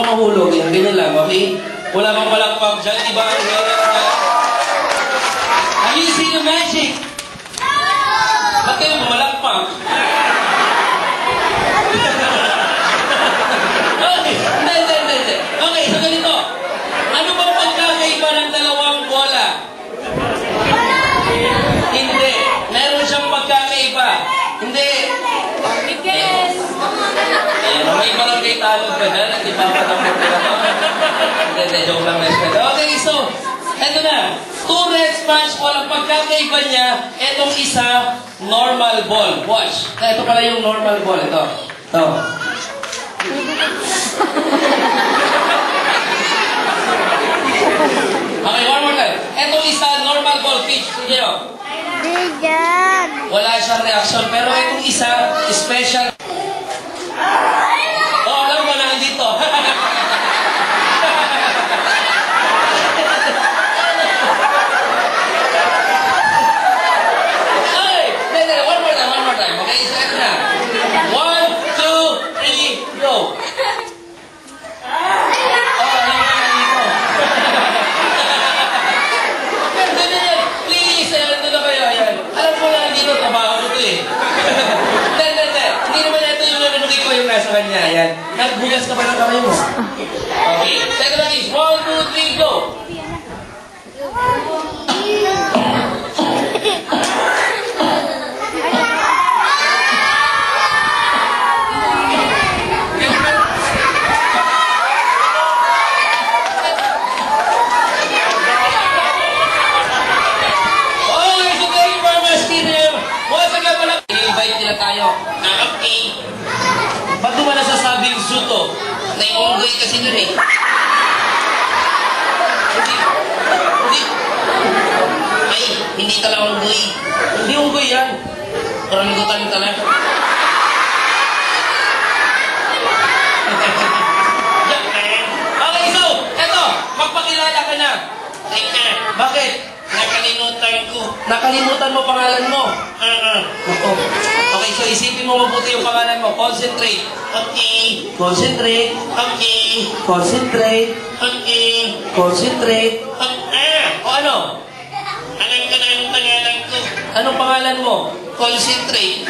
mahulog. Yan, ganyan lang, okay? Wala kang palakpak dyan, diba? Have you seen the magic? Ba't kayo malakpak? Okay, hindi. Okay, so ganito. Ano bang pagkakaiba ng dalawang bola? Hindi. Meron siyang pagkakaiba. Hindi. Bigas! May barangay talog ka dyan. Hindi pa patapos ka na. Hindi, joke lang. Okay, so, eto na. 2 red sponge ball. Ang pagkakaiba niya, etong isa, normal ball. Watch. Ito pala yung normal ball. Ito. Okay, one more time. Etong isa, normal ball pitch. Sige nyo. Wala siyang reaction. Pero itong isa, special. Oh, alam mo na dito. Okay, one more time. Okay, so ito na. 1, 2, 3, go. Sa kanya, yan. Nagbugas ka pa ng kamay mo. Okay. Second one is 1, 2, 3, go! Okay, so thank you very much, Steve. Once again, i-invite nila tayo. Okay. Ba't mo ba nasasabing suto? Naiunggoy kasi dun eh. Hindi talaga unggoy. Hindi unggoy yan. Oranggutan talaga. Okay, so, eto, magpakilala ka na. Bakit? Nakalimutan ko. Nakalimutan mo pangalan mo? Okay, so isipin mo mabuti yung pangalan mo. Concentrate. Okay. Concentrate. Okay. Concentrate. Okay. Concentrate. O ano? Alam ka na yung pangalan ko. Anong pangalan mo? Concentrate.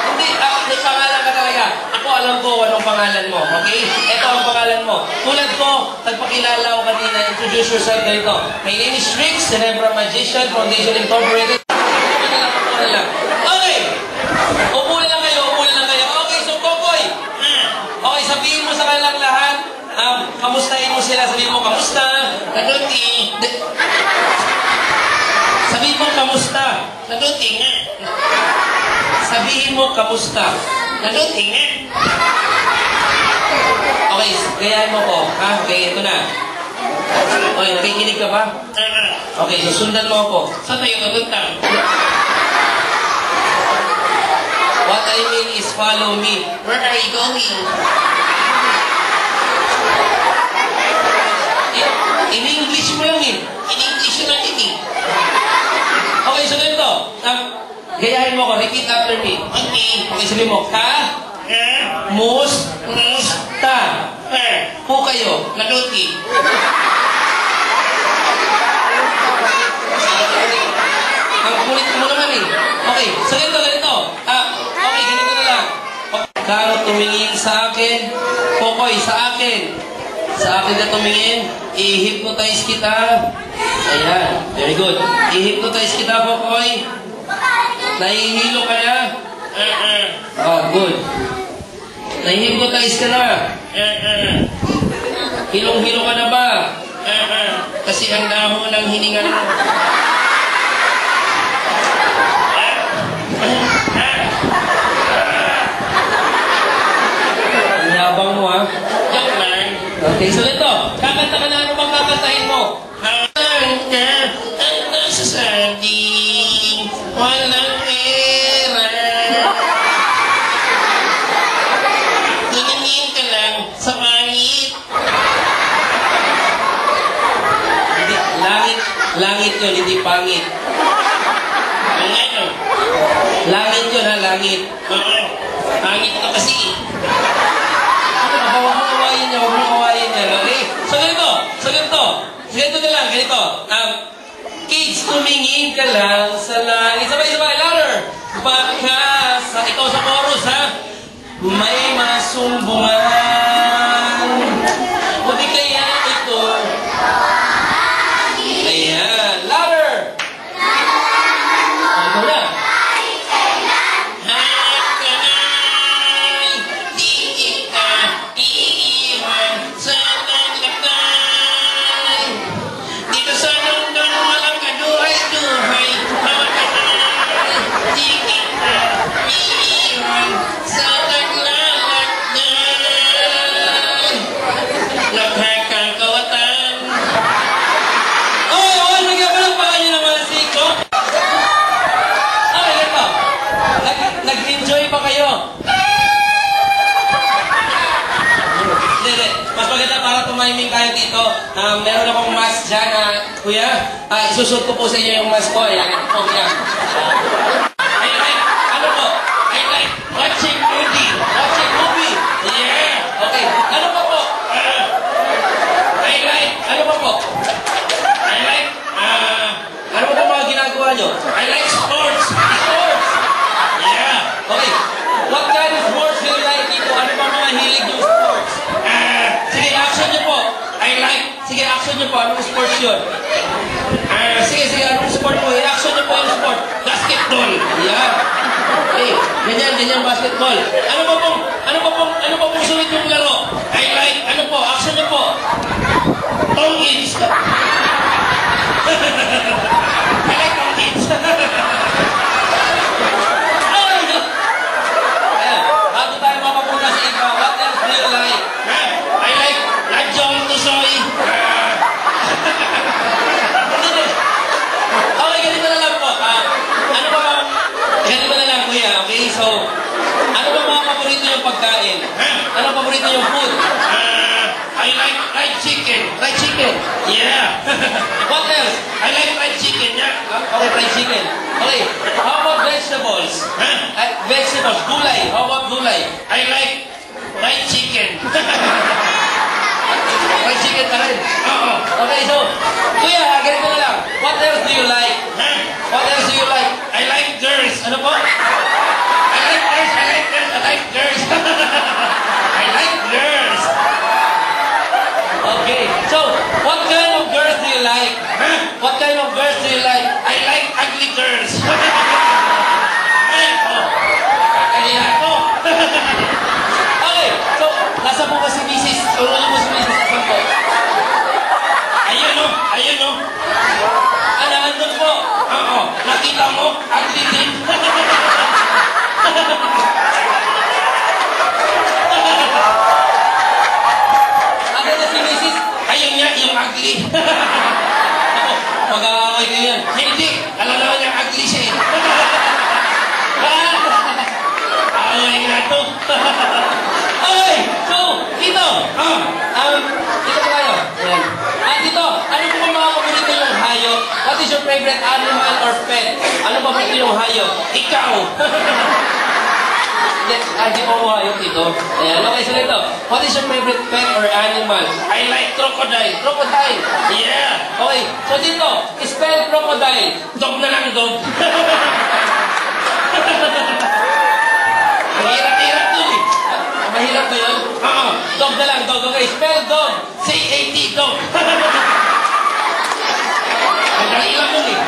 Hindi, may pangalan ka talaga. Ako alam ko anong pangalan mo. Okay? Ito ang pangalan mo. Tulad ko, nagpakilala ko kanina. Introduce yourself ganito. My name is Rick, Cerebral Magician, Foundation Incorporated. Okay. Upo lang kayo. Okay, so Kokoy. Okay, sabihin mo sa kanilang lahat. Kamustahin mo sila. Sabihin mo, kamusta? Naduti. Sabihin mo, kamusta? Naduti nga. Sabihin mo, kamusta? Naduti nga. Okay, gayahin mo ko. Okay, ito na. Okay, nakikinig ka ba? Okay, susundan mo ako. Saan tayo napunta? What I mean is follow me. Where are you going? In English mo lang eh. In English lang eh. Okay, so ganito. Gayahin mo ko. Repeat after me. Okay, sabihin mo. Musta. Po kayo. Naduti. Ang kulit mo naman eh. Okay, so ganito. Okay, ganito na lang. Kano tumingin sa akin? Kokoy, sa akin. Sa akin na tumingin. I-hypnotize kita. Ayan, very good. I-hypnotize kita, Kokoy. Nahihilo ka na? Oh, good. Nahihipnotize ka na? Hilong-hilo ka na ba? Kasi ang damo ng hininga mo. Ang yabang mo, ha? Joke lang. Okay, so ito. Kakanta ka na. Ano bang kakantahin mo? Ang nasasabing walang pera. Tumingin ka lang sa pangit. Langit yun, hindi pangit. Langit yun ha, langit. Pangit ka kasi. ganito. Kids, tumingin ka lang sa langit. Sabay-sabay, louder. Baka ito sa chorus, ha? May masumbungan. O di kaya ito. Ayan, louder. Ito na. Nag-enjoy ba kayo? Hindi. Mas maganda para tumiming kayo dito. Meron akong mask dyan. Kuya, isusot ko po sa inyo yung mask ko. Ayan. Yan. Ano po? I like watching movie. Watching movie. Yeah. Okay. Ano pa po? Ano pa po? Ano pa po mga ginagawa nyo? I like sports. Okay. What kind of sports do you like dito? Ano ba mga hilig yung sports? Sige, action nyo po. Sige, action nyo po. Anong sports yun? Sige, anong sport po? I-action nyo po yung sport. Basketball. Yeah. Okay. Ganyan, basketball. Ano pa pong sulit yung laro? Ano po? Action nyo po. Tongins. I like tongins. Pagkain. Ano paborito yung food? I like fried chicken. Fried chicken? Yeah. What else? I like fried chicken, yeah. Okay, fried chicken. Okay. How about vegetables? Vegetables. Gulay. How about gulay? I like fried chicken. Fried chicken ka rin? Oo. Okay, so, kuya, ganito na lang. What else do you like? What else do you like? I like girls. Ano po? I like girls. I like girls. Okay. So, what kind of girls do you like? What kind of girls do you like? I like ugly girls. Kaya ako. Okay. So, nasa po ba si Mrs.? Turo niyo mo si Mrs. Asan po? Ayun o. Andun po. Oo. Nakita mo? Ugly din. Ayun niya, yung ugly. Mag-aaway ko yan. Hindi, alam naman niya ugly siya eh. Aaway nga to. Okay, so, dito. Dito pa kayo. Dito, ano po ba mga paborito yung hayop? What is your favorite animal or pet? Ano paborito yung hayop? Ikaw. Hindi po mo hayop dito. Ayan, okay, so dito. What is your favorite pet or animal? I like crocodile. Crocodile? Yeah. Okay, so dito, spell crocodile. Dog na lang, dog. Mahirap dun eh. Mahirap ba yun? Oo. Dog na lang, dog. Okay, spell dog. C-A-T, dog. Madali lang dun eh.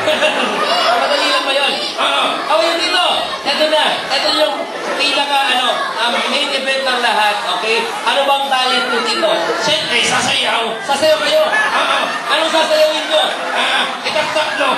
Madali lang ba yun? Oo. Okay, dito. Ito na. Ito yung main event ng lahat, okay? Ano bang talent nyo dito? Siyempre, sasayaw. Sasayaw kayo? Oo. Anong sasayawin nyo? Itaktak nyo.